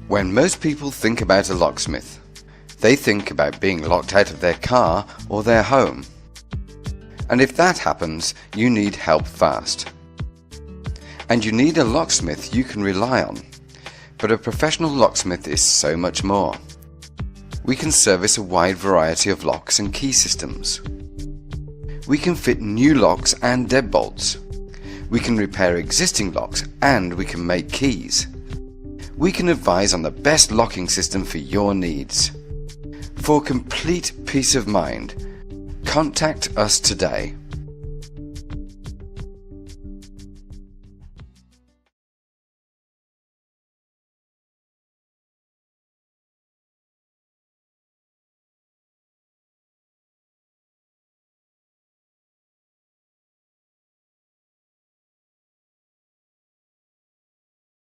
When most people think about a locksmith, they think about being locked out of their car or their home. And if that happens, you need help fast. And you need a locksmith you can rely on. But a professional locksmith is so much more. We can service a wide variety of locks and key systems. We can fit new locks and deadbolts. We can repair existing locks and we can make keys. We can advise on the best locking system for your needs. For complete peace of mind, contact us today.